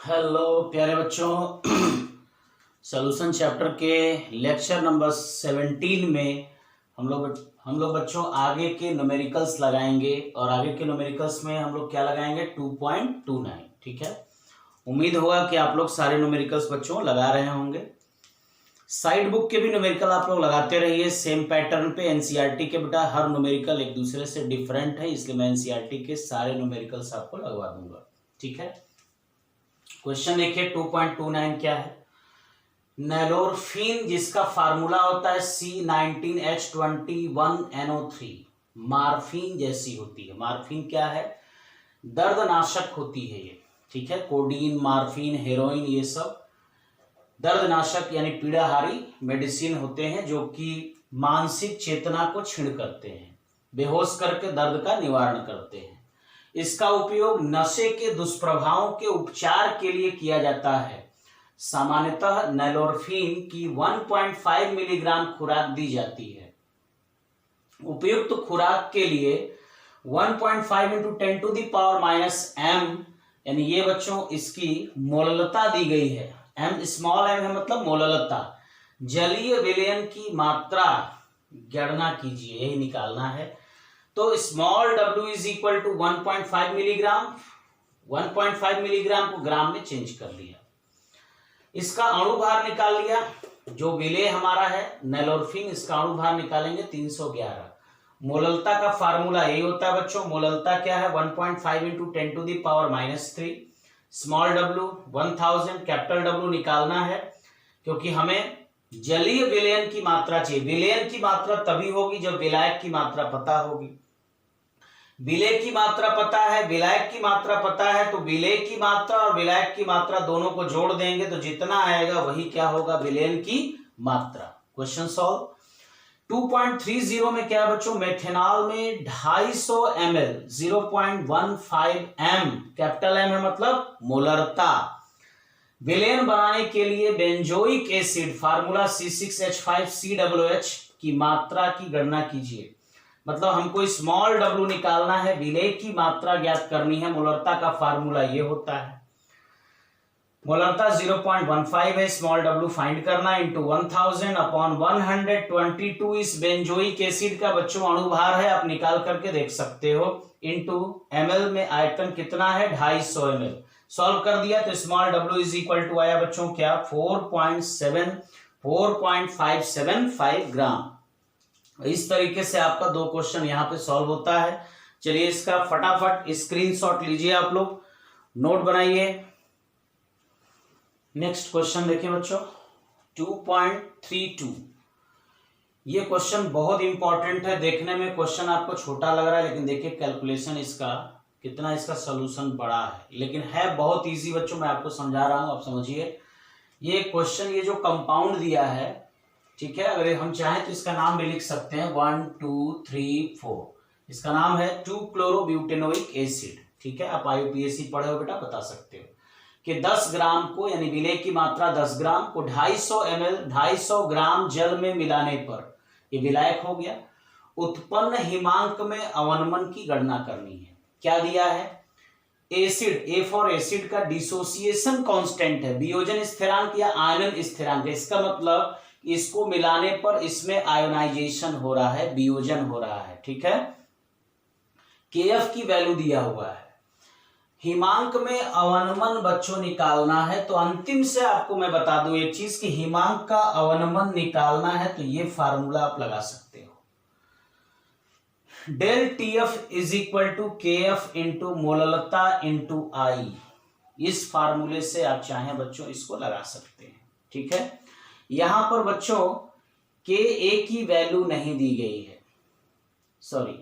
Hello प्यारे बच्चों। Solution chapter के लेक्चर नंबर 17 में हम लोग बच्चों आगे के न्यूमेरिकल्स लगाएंगे और आगे के न्यूमेरिकल्स में हम लोग क्या लगाएंगे 2.29। ठीक है, उम्मीद होगा कि आप लोग सारे न्यूमेरिकल्स बच्चों लगा रहे होंगे। साइड बुक के भी न्यूमेरिकल आप लोग लगाते रहिए सेम पैटर्न पे। एनसीईआरटी के बेटा हर न्यूमेरिकल एक दूसरे से डिफरेंट है, इसलिए मैं एनसीईआरटी के सारे न्यूमेरिकल्स आपको लगवा दूंगा। ठीक है, क्वेश्चन देखिए 2.29 क्या है। नैलोरफिन जिसका फार्मूला होता है C19H21NO3 मार्फिन जैसी होती है। मार्फिन क्या है? दर्दनाशक होती है ये। ठीक है, कोडीन, मार्फिन, हेरोइन ये सब दर्दनाशक यानी पीड़ाहारी मेडिसिन होते हैं जो कि मानसिक चेतना को क्षीण करते हैं, बेहोश करके दर्द का निवारण करते हैं। इसका उपयोग नशे के दुष्प्रभावों के उपचार के लिए किया जाता है। सामान्यतः नैलोरफिन की 1.5 मिलीग्राम खुराक दी जाती है। उपयुक्त खुराक के लिए 1.5 × 10⁻⁻m यानी ये बच्चों इसकी मोललता दी गई है। m स्मॉल m है मतलब मोललता। जलीय विलयन की मात्रा गणना कीजिए, यही निकालना है। तो small w is equal to 1.5 milligram. 1.5 milligram को ग्राम में चेंज कर लिया। इसका अणुभार निकाल लिया, जो विलेय हमारा है नैलोरफिन, इसका अणुभार निकालेंगे 311। मोललता का फार्मूला यही होता है बच्चों। मोललता क्या है? 1.5 × 10⁻³ स्मॉल w 1000, कैपिटल W निकालना है क्योंकि हमें जलीय विलयन की मात्रा चाहिए। विलयन की मात्रा तभी होगी जब विलायक की मात्रा पता होगी। विलेय की मात्रा पता है, विलायक की मात्रा पता है, तो विलेय की मात्रा और विलायक की मात्रा दोनों को जोड़ देंगे तो जितना आएगा वही क्या होगा? विलयन की मात्रा। Question solve. 2.30 में क्या है बच्चों? मेथेनॉल में 250 ml 0.15 m, कैपिटल M है मतलब मोलरता। विलयन बनाने के लिए बेंजोइक एसिड फार्मूला C6H5COOH की मात्रा की गणना कीजिए। मतलब हमको स्मॉल w निकालना है, विलेय की मात्रा ज्ञात करनी है। मोलरता का फार्मूला ये होता है। मोलरता 0.15 है, स्मॉल w फाइंड करना इंटू 1000/122 इस बेंजोइक एसिड का बच्चों अणुभार है, आप निकाल करके देख सकते हो। इंटू ml में आयतन कितना है? 250 ml। सॉल्व कर दिया तो small w is equal to आया बच्चों क्या? 4.575 ग्राम। इस तरीके से आपका दो क्वेश्चन यहाँ पे सॉल्व होता है। चलिए इसका फटाफट स्क्रीनशॉट लीजिए, आप लोग नोट बनाइए। नेक्स्ट क्वेश्चन देखिए बच्चों 2.32। ये क्वेश्चन बहुत इंपॉर्टेंट है। देखने में क्वेश्चन आपको छोटा लग रहा है लेकिन देखिए कैलकुलेशन इसका कितना, इसका सोल्यूशन बड़ा है, लेकिन है बहुत इजी बच्चों। मैं आपको समझा रहा हूं, आप समझिए। ये क्वेश्चन, ये जो कंपाउंड दिया है, ठीक है, अगर हम चाहें तो इसका नाम भी लिख सकते हैं 1 2 3 4। इसका नाम है 2-क्लोरोब्यूटेनोइक एसिड। ठीक है, आप IUPAC पढ़े हो बेटा, बता सकते हो कि 10 ग्राम को यानी विलेय की मात्रा 10 ग्राम को 250 ml 250 ग्राम जल में मिलाने पर ये विलायक हो गया। उत्पन्न हिमांक में अवनमन की गणना करनी है। क्या दिया है? एसिड, ए फॉर एसिड का डिसोसिएशन कांस्टेंट है, वियोजन स्थिरांक या आयनन स्थिरांक है। इसका मतलब इसको मिलाने पर इसमें आयोनाइजेशन हो रहा है, वियोजन हो रहा है। ठीक है, KF की वैल्यू दिया हुआ है। हिमांक में अवनमन बच्चों निकालना है तो अंतिम से आपको मैं बता दूं एक चीज कि हिमांक का अवनमन निकालना है तो ये फार्मूला आप लगा सकते हो। Del TF is equal to KF into मोललता इंटू I। इस फार्मूले से आप चाहें बच्चों इसको लगा सकते हैं। ठीक है, यहां पर बच्चों Ka की वैल्यू नहीं दी गई है, सॉरी,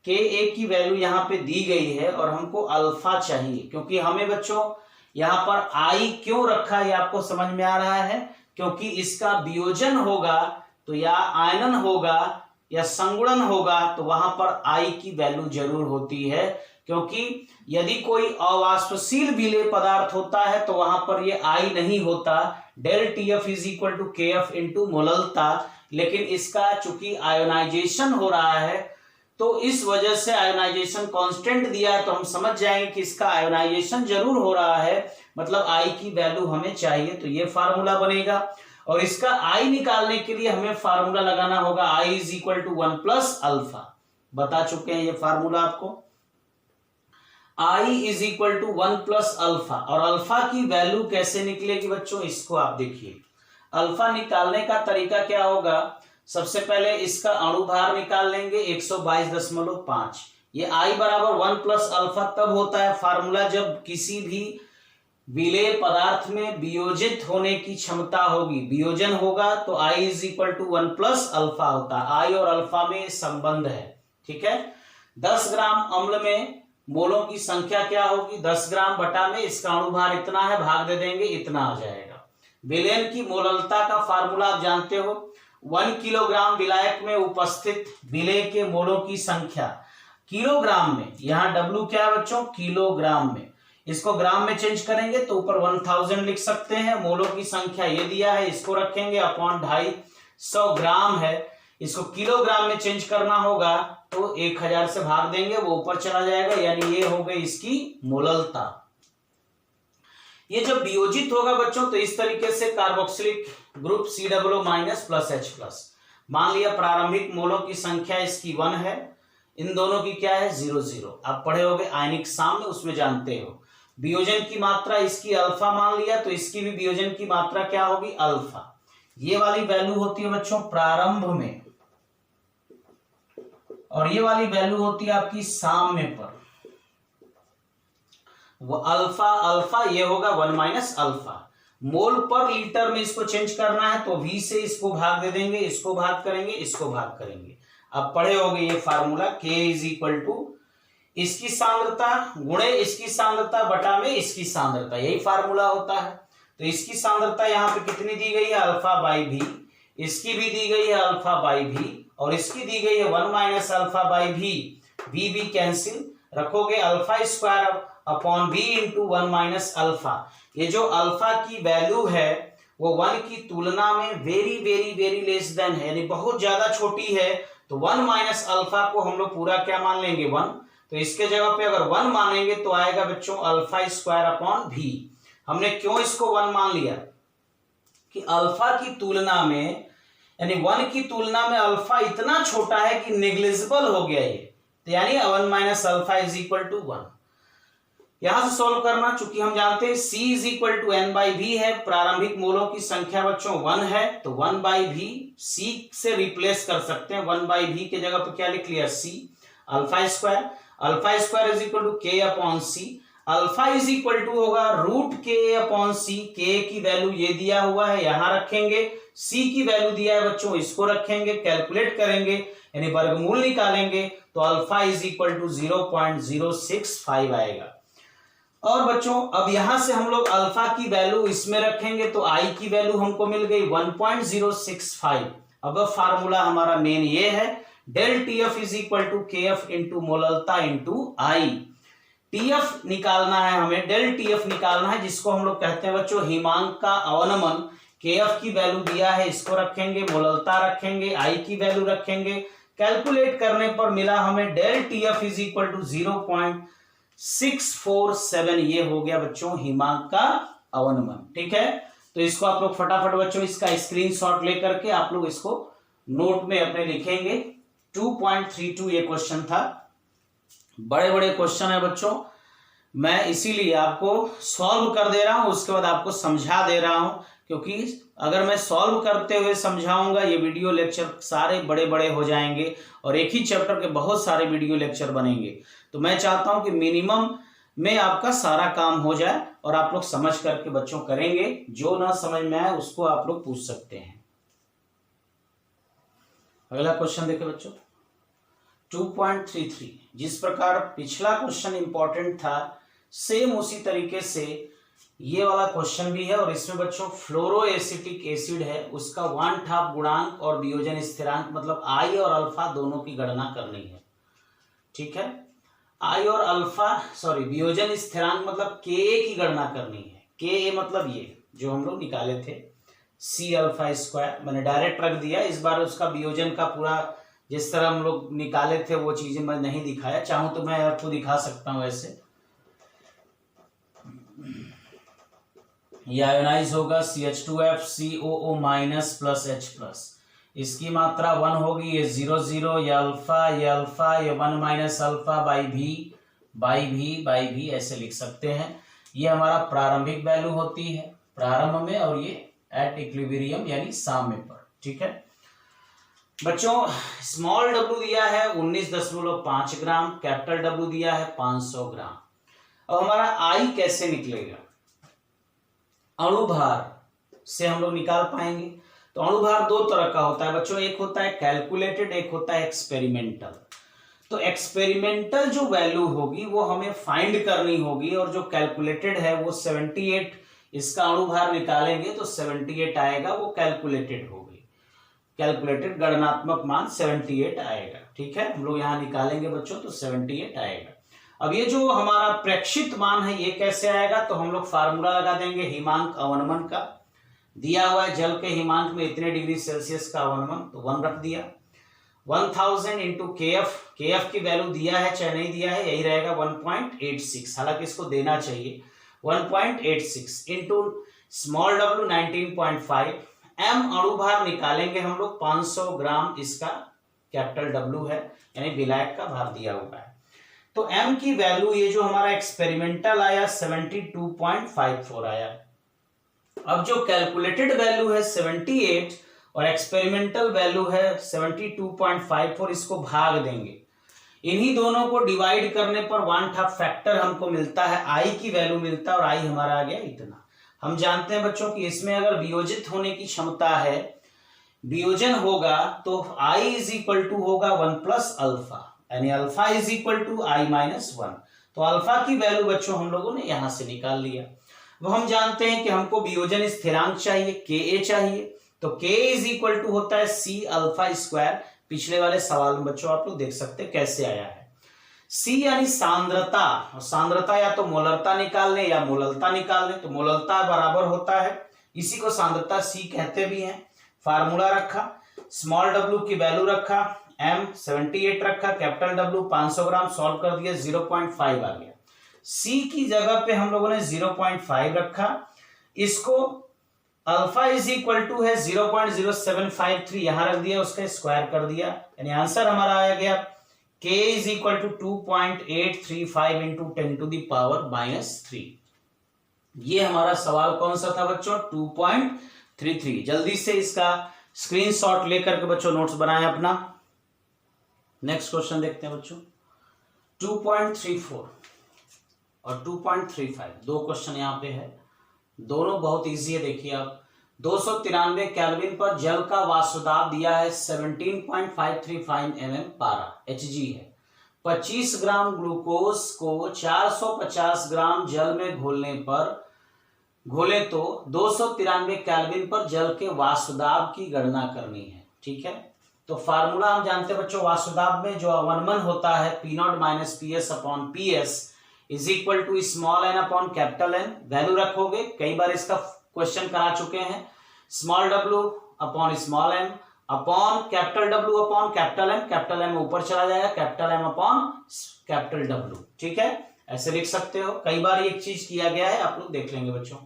Ka की वैल्यू यहां पे दी गई है और हमको अल्फा चाहिए, क्योंकि हमें बच्चों यहां पर I क्यों रखा है आपको समझ में आ रहा है? क्योंकि इसका वियोजन होगा तो या आयनन होगा या संगुणन होगा तो वहां पर I की वैल्यू जरूर होती है, क्योंकि यदि कोई अवाष्पशील विलेय पदार्थ होता है तो वहां पर ये I नहीं होता। Del TF is equal to KF into मोललता, लेकिन इसका चूंकि आयोनाइजेशन हो रहा है तो इस वजह से आयोनाइजेशन कांस्टेंट दिया है, तो हम समझ जाएंगे कि इसका आयोनाइजेशन जरूर हो रहा है, मतलब आई की वैल्यू हमें चाहिए, तो ये फार्मूला बनेगा। और इसका आई निकालने के लिए हमें फार्मूला लगाना होगा I is equal to 1 plus alpha. बता चुके हैं ये फार्मूला आपको, I is equal to 1 plus alpha. और अल्फा की वैल्यू कैसे निकलेगी बच्चों, इसको आप देखिए। अल्फा निकालने का तरीका क्या होगा, सबसे पहले इसका अणुभार निकाल लेंगे 122.5। ये आई बराबर 1 प्लस अल्फा तब होता है फार्मूला जब किसी भी विलेय पदार्थ में वियोजित होने की क्षमता होगी, वियोजन होगा तो I is equal to 1 plus alpha होता है। आई और अल्फा में संबंध है, ठीक है। 10 ग्राम अम्ल में मोलों की संख्या क्या होगी, 10 ग्राम बटा में इसका अणुभार इतना है, भाग दे देंगे, इतना आ जाएगा। विलयन की मोललता का फार्मूला आप जानते हो, 1 किलोग्राम विलायक में उपस्थित विलेय के मोलों की संख्या किलोग्राम में, यहाँ W क्या है बच्चों, किलोग्राम में, इसको ग्राम में चेंज करेंगे तो ऊपर 1000 लिख सकते हैं। मोलों की संख्या ये दिया है, इसको रखेंगे अपॉन 250 ग्राम है, इसको किलोग्राम में चेंज करना होगा तो 1000 से भाग देंगे, वो ऊपर चला जाएगा, यानी ये हो गई इसकी मोललता। ये जब वियोजित होगा बच्चों तो इस तरीके से carboxylic group COO minus plus H plus. मान लिया प्रारंभिक मोलों की संख्या इसकी 1 है, इन दोनों की क्या है 0 0। आप पढ़े होगे आयनिक साम्य, उसमें जानते हो। वियोजन की मात्रा इसकी अल्फा मान लिया, तो इसकी भी वियोजन की मात्रा क्या होगी अल्फा। ये वाली वैल्यू होती है बच्चों प्रारंभ में, और ये वाली वैल्यू होती है आपकी साम्य पर। वो अल्फा अल्फा ये होगा 1 माइनस अल्फा। मोल पर लीटर में इसको चेंज करना है तो V से इसको भाग दे देंगे, इसको भाग करेंगे, इसको भाग करेंगे। अब पढ़े होगे ये formula K is equal to इसकी सांद्रता गुणे इसकी सांद्रता बटा में इसकी सांद्रता, यही फार्मूला होता है। तो इसकी सांद्रता यहाँ पे कितनी दी गई है अल्फा बाई भी, इसकी भी दी गई है अल्फा बाई भी, और इसकी दी गई है 1 माइनस अल्फा बाई भी। भी कैंसिल, रखोगे alpha square upon v into 1 minus alpha. ये जो अल्फा की वैल्यू है वो 1 की तुलना में very very very less than है, यानी बहुत ज्यादा छोटी है, तो 1 माइनस अल्फा को हम लोग पूरा क्या मान लेंगे 1। तो इसके जगह पे अगर 1 मानेंगे तो आएगा बच्चों अल्फा स्क्वायर अपॉन v। हमने क्यों इसको 1 मान लिया कि अल्फा की तुलना में, यानी 1 की तुलना में अल्फा इतना छोटा है कि नेग्लिजिबल हो गया ये, तो यानी 1 minus alpha is equal to 1। यहां से सॉल्व करना, चूंकि हम जानते हैं C is equal to n by V है, प्रारंभिक मोलों की संख्या बच्चों 1 है, तो 1 बाई वी C से रिप्लेस कर सकते हैं। 1 बाई वी के जगह पे क्या लिख लिया C। Alpha square is equal to K upon C। Alpha is equal to होगा root K upon C। K की वैल्यू ये दिया हुआ है, यहां रखेंगे। C की वैल्यू दिया है बच्चों, इसको रखेंगे, कैलकुलेट करेंगे, यानी वर्गमूल निकालेंगे तो अल्फा इज इक्वल टू 0.065 आएगा। और बच्चों अब यहां से हम लोग अल्फा की वैल्यू इसमें रखेंगे तो आई की वैल्यू हमको मिल गई 1.065। अब फार्मूला हमारा मेन ये है, del TF is equal to KF into मोललता इंटू आई। TF निकालना है हमें, डेल TF निकालना है, जिसको हम लोग कहते हैं बच्चों हिमांक का अवनमन। KF की वैल्यू दिया है, इसको रखेंगे, मोललता रखेंगे, आई की वैल्यू रखेंगे। कैलकुलेट करने पर मिला हमें del TF is equal to 0.647। ये हो गया बच्चों हिमांक का अवनमन, ठीक है। तो इसको आप लोग फटाफट बच्चों इसका स्क्रीनशॉट लेकर के आप लोग इसको नोट में अपने लिखेंगे। 2.32 ये क्वेश्चन था, बड़े बड़े क्वेश्चन है बच्चों, मैं इसीलिए आपको सॉल्व कर दे रहा हूं, उसके बाद आपको समझा दे रहा हूं, क्योंकि अगर मैं सॉल्व करते हुए समझाऊंगा ये वीडियो लेक्चर सारे बड़े बड़े हो जाएंगे और एक ही चैप्टर के बहुत सारे वीडियो लेक्चर बनेंगे। तो मैं चाहता हूं कि मिनिमम में आपका सारा काम हो जाए और आप लोग समझ करके बच्चों करेंगे। जो ना समझ में आए उसको आप लोग पूछ सकते हैं। अगला क्वेश्चन देखें बच्चों 2.33। जिस प्रकार पिछला क्वेश्चन इंपॉर्टेंट था, सेम उसी तरीके से ये वाला क्वेश्चन भी है। और इसमें बच्चों फ्लोरोएसिटिक एसिड है, उसका 1/2 गुणांक और वियोजन स्थिरांक, मतलब आई और अल्फा दोनों की गणना करनी है, ठीक है। आई और अल्फा वियोजन स्थिरांक मतलब Ka की गणना करनी है। Ka मतलब ये जो हम लोग निकाले थे C अल्फा स्क्वायर, मैंने डायरेक्ट रख दिया। इस बार उसका वियोजन का पूरा जिस तरह हम लोग निकाले थे वो चीजें मैं नहीं दिखाया, चाहूं तो मैं आपको दिखा सकता हूं। ऐसे ये आयोनाइज होगा CH2FCOO minus plus H plus, इसकी मात्रा 1 होगी, ये 0 0, ये अल्फा, ये 1 माइनस अल्फा बाई भी ऐसे लिख सकते हैं। ये हमारा प्रारंभिक वैल्यू होती है प्रारंभ में, और ये एट इक्विलिब्रियम यानी साम्य पर। ठीक है बच्चों, स्मॉल w दिया है 19.5 ग्राम, कैपिटल W दिया है 500 ग्राम। अब हमारा I कैसे निकलेगा? अणुभार से हम लोग निकाल पाएंगे। तो अणुभार दो तरह का होता है बच्चों, एक होता है कैलकुलेटेड, एक होता है एक्सपेरिमेंटल। तो एक्सपेरिमेंटल जो वैल्यू होगी वो हमें फाइंड करनी होगी, और जो कैलकुलेटेड है वो 78, इसका अणुभार निकालेंगे तो 78 आएगा, वो कैलकुलेटेड होगी। कैलकुलेटेड गणनात्मक मान 78 आएगा। ठीक है, हम लोग यहाँ निकालेंगे बच्चों तो 78 आएगा। अब ये जो हमारा प्रेक्षित मान है ये कैसे आएगा? तो हम लोग फार्मूला लगा देंगे हिमांक अवनमन का। दिया हुआ है जल के हिमांक में इतने डिग्री सेल्सियस का अवनमन, तो 1 रख दिया। 1000 इंटू KF की वैल्यू दिया है चाहे नहीं दिया है, यही रहेगा 1.86, हालांकि इसको देना चाहिए 1.86 इंटू स्मॉल w 19.5। M अणुभार निकालेंगे हम लोग 500 ग्राम, इसका कैपिटल W है यानी विलायक का भार दिया हुआ है। तो M की वैल्यू ये जो हमारा एक्सपेरिमेंटल आया 72.54 आया। अब जो कैलकुलेटेड वैल्यू है 78 और एक्सपेरिमेंटल वैल्यू है 72.54, इसको भाग देंगे। इन्हीं दोनों को डिवाइड करने पर 1/2 फैक्टर हमको मिलता है, I की वैल्यू मिलता है, और I हमारा आ गया इतना। हम जानते हैं बच्चों कि इसमें अगर वियोजित होने की क्षमता है, वियोजन होगा तो I इज इक्वल टू होगा 1 प्लस अल्फा, यानी alpha is equal to I minus 1। तो अल्फा की वैल्यू बच्चों हम लोगों ने यहां से निकाल लिया। वो हम जानते हैं कि हमको वियोजन स्थिरांक चाहिए, Ka चाहिए, तो K इज इक्वल टू होता है C अल्फा स्क्वायर। पिछले वाले सवाल में बच्चों आप लोग देख सकते हैं कैसे आया है। C यानी सांद्रता, और सांद्रता या तो मोलरता निकाल लें या मोललता निकाल लें, तो मोललता बराबर होता है, इसी को सांद्रता C कहते भी हैं। फार्मूला रखा, स्मॉल w की वैल्यू रखा, M 78 रखा, कैपिटल W 500 ग्राम, सॉल्व कर दिया 0.5 आ गया। C की जगह पे हम लोगों ने 0.5 रखा, इसको अल्फा इज इक्वल टू है 0.0753 यहां रख दिया, उसका स्क्वायर कर दिया, यानी आंसर हमारा आ गया K is equal to 2.835 into 10 to the power -3। ये हमारा सवाल कौन सा था बच्चों? 2.33। जल्दी से इसका स्क्रीनशॉट लेकर के बच्चों नोट्स बनाएं अपना। नेक्स्ट क्वेश्चन देखते हैं बच्चों। 2.34 और 2.35 दो क्वेश्चन यहाँ पे है, दोनों बहुत इजी है। देखिए आप, 293 केल्विन पर जल का वाष्पदाब दिया है 17.535 mm पारा Hg है। 25 ग्राम ग्लूकोज को 450 ग्राम जल में घोले तो 293 केल्विन पर जल के वाष्पदाब की गणना करनी है। ठीक है, तो फार्मूला हम जानते हैं बच्चों, वाष्पदाब में जो अवनमन होता है P0 minus PS upon PS is equal to small n upon capital N। Value रखोगे, कई बार इसका क्वेश्चन करा चुके हैं, small w upon small m upon capital W upon capital M, capital M ऊपर चला जाएगा, capital M upon capital W। ठीक है, ऐसे लिख सकते हो। कई बार एक चीज किया गया है, आप लोग देख लेंगे बच्चों।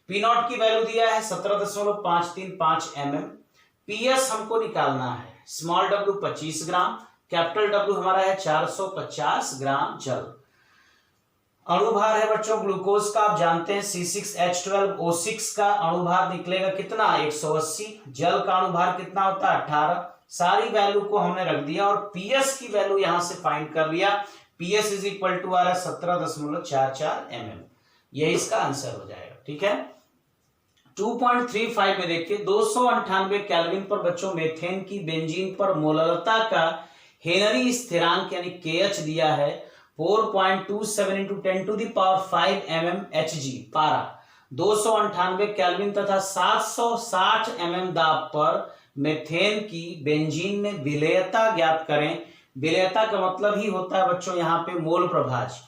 P0 की वैल्यू दिया है 17.535 mm, PS हमको निकालना है, स्मॉल w 25 ग्राम, कैपिटल W हमारा है 450 ग्राम जल। अणुभार है बच्चों ग्लूकोज का, आप जानते हैं C6H12O6 का अणुभार निकलेगा कितना? 180। जल का अणुभार कितना होता है? 18। सारी वैल्यू को हमने रख दिया और PS की वैल्यू यहां से फाइंड कर लिया। PS इज इक्वल टू आ रहा है 17.44 mm, यही इसका आंसर हो जाएगा। ठीक है, 2.35 में देखिए, 298 केल्विन पर बच्चों मेथेन की बेंजीन पर मोललता का हेनरी स्थिरांक यानी KH दिया है 4.27 into 10 to the power 5 mm Hg पारा। 298 केल्विन तथा 760 mm दाब पर मेथेन की बेंजीन में विलेयता ज्ञात करें। विलेयता का मतलब ही होता है बच्चों यहाँ पे मोल प्रभाज,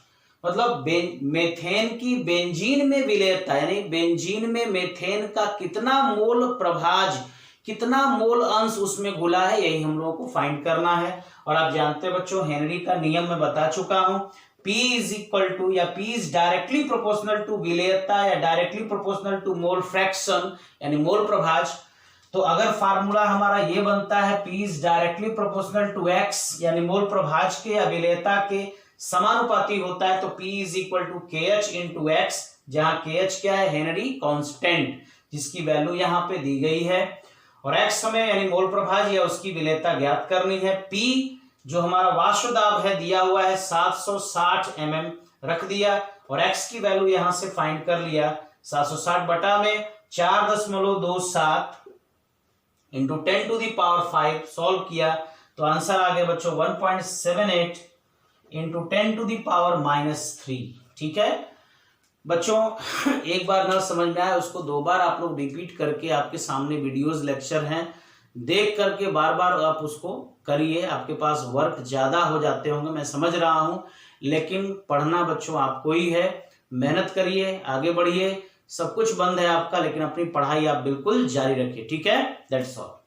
मतलब मेथेन की बेंजीन में विलेयता यानी बेंजीन में मेथेन का कितना मोल प्रभाज, कितना मोल अंश उसमें घुला है, यही हम लोगों को फाइंड करना है। और आप जानते हैं बच्चों, हेनरी का नियम मैं बता चुका हूं, P इज इक्वल टू या P is directly proportional to विलेयता या directly proportional to mole fraction यानी मोल प्रभाज। तो अगर फार्मूला हमारा ये बनता है P is directly proportional to X यानी मोल प्रभाज के या विलेयता के समानुपाती होता है, तो P is equal to KH into X, जहां KH क्या है, हेनरी कांस्टेंट, जिसकी वैल्यू यहां पे दी गई है। और X समय यानी मोल प्रभाज या उसकी विलेयता ज्ञात करनी है। P जो हमारा वाष्प दाब है दिया हुआ है 760 mm रख दिया, और X की वैल्यू यहां से फाइंड कर लिया 760 बटा में 4.27 into 10 to the power 5 solve किया तो आंसर आ गया बच्चों 1.78 इंटू 10 टू दी पावर -3। ठीक है बच्चों, एक बार ना समझ में आया उसको दो बार आप लोग रिपीट करके, आपके सामने वीडियोस लेक्चर हैं, देख करके बार बार आप उसको करिए। आपके पास वर्क ज्यादा हो जाते होंगे, मैं समझ रहा हूं, लेकिन पढ़ना बच्चों आपको ही है। मेहनत करिए, आगे बढ़िए, सब कुछ बंद है आपका, लेकिन अपनी पढ़ाई आप बिल्कुल जारी रखिए। ठीक है, दैट्स ऑल।